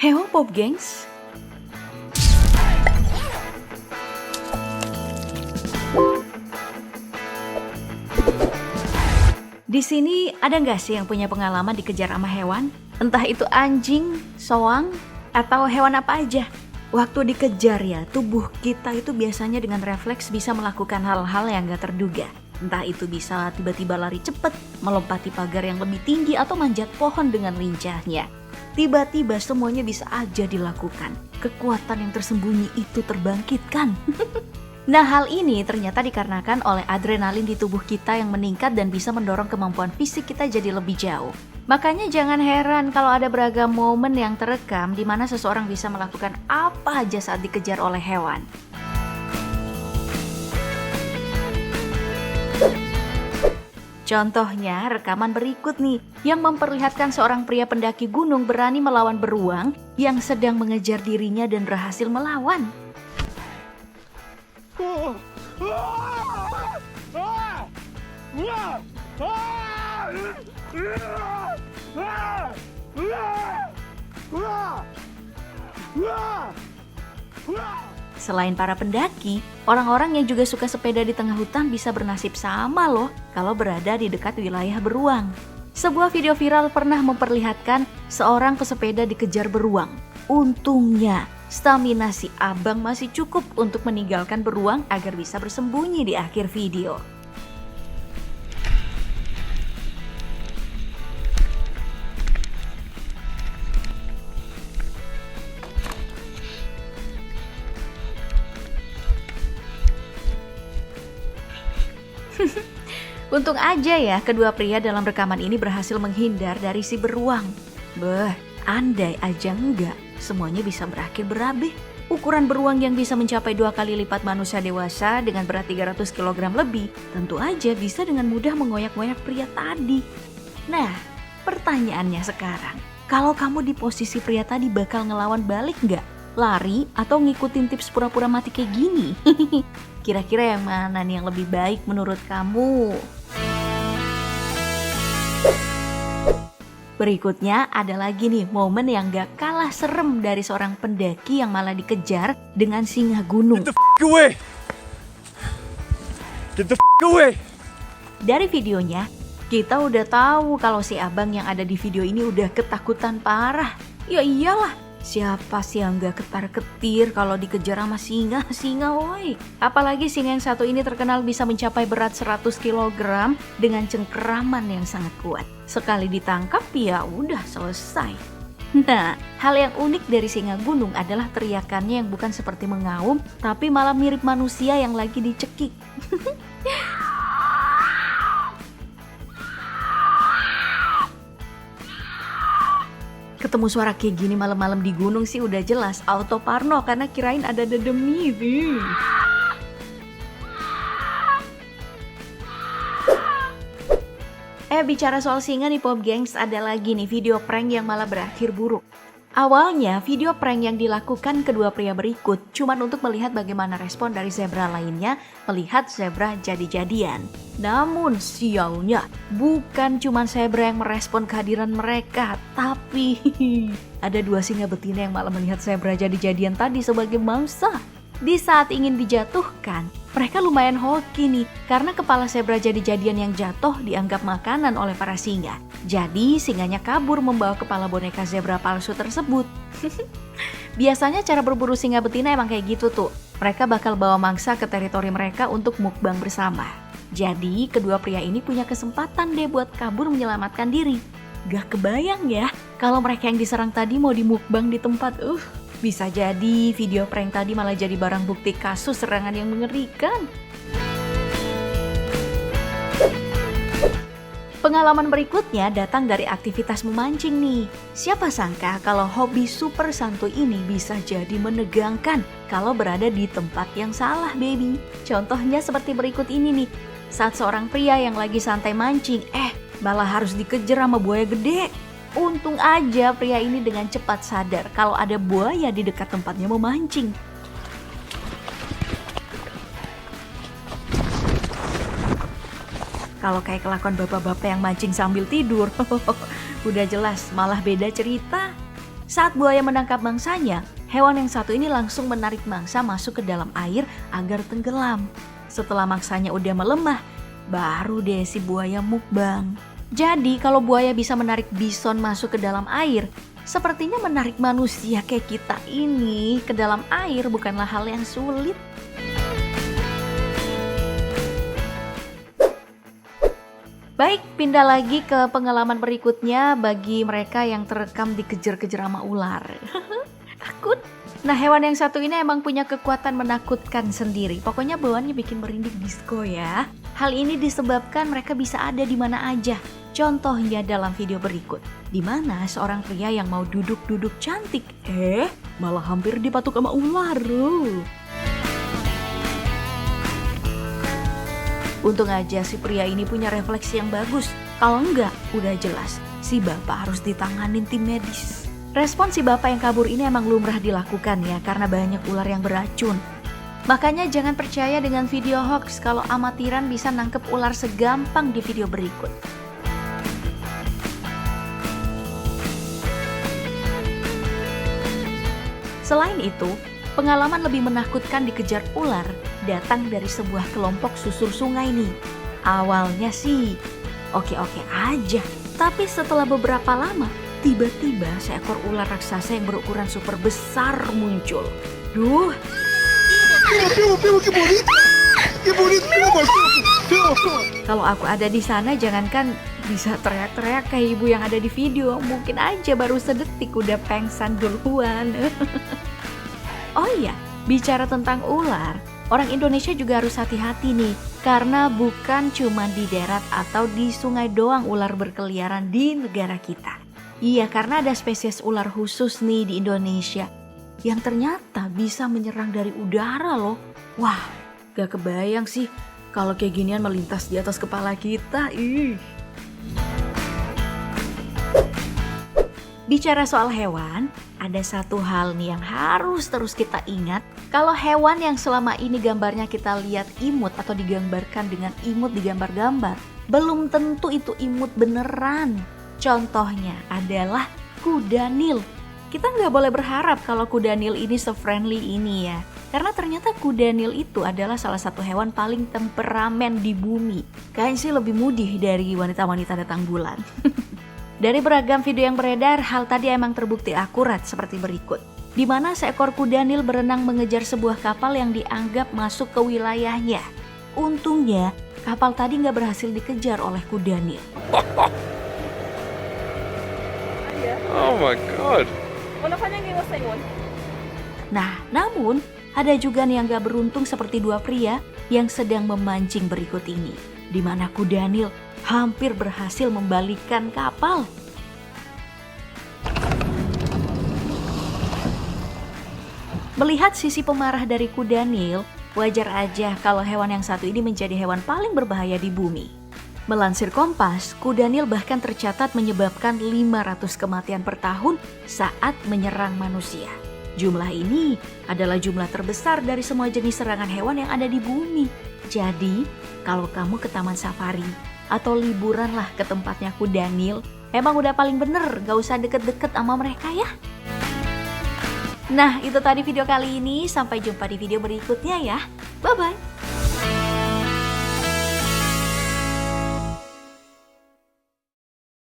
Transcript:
Heo Pop Gengs. Di sini ada nggak sih yang punya pengalaman dikejar sama hewan? Entah itu anjing, soang, atau hewan apa aja. Waktu dikejar ya, tubuh kita itu biasanya dengan refleks bisa melakukan hal-hal yang nggak terduga. Entah itu bisa tiba-tiba lari cepat, melompati pagar yang lebih tinggi, atau manjat pohon dengan lincahnya. Tiba-tiba semuanya bisa aja dilakukan. Kekuatan yang tersembunyi itu terbangkitkan. Nah, hal ini ternyata dikarenakan oleh adrenalin di tubuh kita yang meningkat dan bisa mendorong kemampuan fisik kita jadi lebih jauh. Makanya jangan heran kalau ada beragam momen yang terekam di mana seseorang bisa melakukan apa aja saat dikejar oleh hewan. Contohnya rekaman berikut nih yang memperlihatkan seorang pria pendaki gunung berani melawan beruang yang sedang mengejar dirinya dan berhasil melawan. Selain para pendaki, orang-orang yang juga suka sepeda di tengah hutan bisa bernasib sama loh kalau berada di dekat wilayah beruang. Sebuah video viral pernah memperlihatkan seorang pesepeda dikejar beruang. Untungnya, stamina si abang masih cukup untuk meninggalkan beruang agar bisa bersembunyi di akhir video. Untung aja ya kedua pria dalam rekaman ini berhasil menghindar dari si beruang. Andai aja enggak, semuanya bisa berakhir berabe. Ukuran beruang yang bisa mencapai 2 kali lipat manusia dewasa dengan berat 300 kg lebih, tentu aja bisa dengan mudah mengoyak-ngoyak pria tadi. Nah, pertanyaannya sekarang, kalau kamu di posisi pria tadi bakal ngelawan balik nggak? Lari atau ngikutin tips pura-pura mati kayak gini? Kira-kira yang mana nih yang lebih baik menurut kamu? Berikutnya ada lagi nih momen yang gak kalah serem dari seorang pendaki yang malah dikejar dengan singa gunung. Get the f*** away! Get the f*** away! Dari videonya, kita udah tahu kalau si abang yang ada di video ini udah ketakutan parah. Ya iyalah, siapa sih yang gak ketar-ketir kalau dikejar sama singa woi. Apalagi singa yang satu ini terkenal bisa mencapai berat 100 kg dengan cengkeraman yang sangat kuat. Sekali ditangkap ya udah selesai. Nah, hal yang unik dari singa gunung adalah teriakannya yang bukan seperti mengaum, tapi malah mirip manusia yang lagi dicekik. Ketemu suara kayak gini malam-malam di gunung sih udah jelas auto parno karena kirain ada dedemi tuh. Bicara soal singa nih Pop Gengs, ada lagi nih video prank yang malah berakhir buruk. Awalnya video prank yang dilakukan kedua pria berikut cuman untuk melihat bagaimana respon dari zebra lainnya melihat zebra jadi-jadian. Namun sialnya, bukan cuman zebra yang merespon kehadiran mereka, tapi ada 2 singa betina yang malah melihat zebra jadi-jadian tadi sebagai mangsa. Di saat ingin dijatuhkan, mereka lumayan hoki nih karena kepala zebra jadi-jadian yang jatuh dianggap makanan oleh para singa. Jadi singanya kabur membawa kepala boneka zebra palsu tersebut. Biasanya cara berburu singa betina emang kayak gitu tuh. Mereka bakal bawa mangsa ke teritori mereka untuk mukbang bersama. Jadi kedua pria ini punya kesempatan deh buat kabur menyelamatkan diri. Gak kebayang ya kalau mereka yang diserang tadi mau dimukbang di tempat. Bisa jadi video prank tadi malah jadi barang bukti kasus serangan yang mengerikan. Pengalaman berikutnya datang dari aktivitas memancing nih. Siapa sangka kalau hobi super santuy ini bisa jadi menegangkan kalau berada di tempat yang salah baby. Contohnya seperti berikut ini nih. Saat seorang pria yang lagi santai mancing, malah harus dikejar sama buaya gede. Untung aja pria ini dengan cepat sadar kalau ada buaya di dekat tempatnya memancing. Kalau kayak kelakuan bapak-bapak yang mancing sambil tidur, udah jelas malah beda cerita. Saat buaya menangkap mangsanya, hewan yang satu ini langsung menarik mangsa masuk ke dalam air agar tenggelam. Setelah mangsanya udah melemah, baru deh si buaya mukbang. Jadi kalau buaya bisa menarik bison masuk ke dalam air, sepertinya menarik manusia kayak kita ini ke dalam air bukanlah hal yang sulit. Baik, pindah lagi ke pengalaman berikutnya bagi mereka yang terekam dikejar-kejar sama ular. Takut. Nah, hewan yang satu ini emang punya kekuatan menakutkan sendiri. Pokoknya bawaannya bikin merinding disco ya. Hal ini disebabkan mereka bisa ada di mana aja. Contohnya dalam video berikut, di mana seorang pria yang mau duduk-duduk cantik, malah hampir dipatuk sama ular. Untung aja si pria ini punya refleksi yang bagus. Kalau enggak, udah jelas si bapak harus ditanganin tim medis. Respon si bapak yang kabur ini emang lumrah dilakukan ya, karena banyak ular yang beracun. Makanya jangan percaya dengan video hoax kalau amatiran bisa nangkep ular segampang di video berikut. Selain itu, pengalaman lebih menakutkan dikejar ular datang dari sebuah kelompok susur sungai nih. Awalnya sih oke-oke aja, tapi setelah beberapa lama, tiba-tiba seekor ular raksasa yang berukuran super besar muncul. Duh. Kalau aku ada di sana, jangankan bisa teriak-teriak kayak ibu yang ada di video, mungkin aja baru sedetik udah pengsan duluan. Oh iya, bicara tentang ular, orang Indonesia juga harus hati-hati nih, karena bukan cuma di darat atau di sungai doang ular berkeliaran di negara kita. Iya, karena ada spesies ular khusus nih di Indonesia yang ternyata bisa menyerang dari udara loh. Wah, gak kebayang sih kalau kayak ginian melintas di atas kepala kita. Bicara soal hewan, ada satu hal nih yang harus terus kita ingat. Kalau hewan yang selama ini gambarnya kita lihat imut atau digambarkan dengan imut di gambar-gambar, belum tentu itu imut beneran. Contohnya adalah kuda Nil. Kita nggak boleh berharap kalau kuda Nil ini se-friendly ini ya. Karena ternyata kuda Nil itu adalah salah satu hewan paling temperamen di bumi. Kayaknya sih lebih mudih dari wanita-wanita datang bulan. Dari beragam video yang beredar, hal tadi emang terbukti akurat seperti berikut. Di mana seekor kuda Nil berenang mengejar sebuah kapal yang dianggap masuk ke wilayahnya. Untungnya, kapal tadi nggak berhasil dikejar oleh kuda Nil. Oh my god. Nah, namun ada juga nih yang gak beruntung seperti dua pria yang sedang memancing berikut ini. Di mana kuda Nil hampir berhasil membalikkan kapal. Melihat sisi pemarah dari kuda Nil, wajar aja kalau hewan yang satu ini menjadi hewan paling berbahaya di bumi. Melansir Kompas, kuda Nil bahkan tercatat menyebabkan 500 kematian per tahun saat menyerang manusia. Jumlah ini adalah jumlah terbesar dari semua jenis serangan hewan yang ada di bumi. Jadi, kalau kamu ke taman safari atau liburan lah ke tempatnya kuda Nil, emang udah paling bener, gak usah deket-deket sama mereka ya. Nah, itu tadi video kali ini. Sampai jumpa di video berikutnya ya. Bye-bye.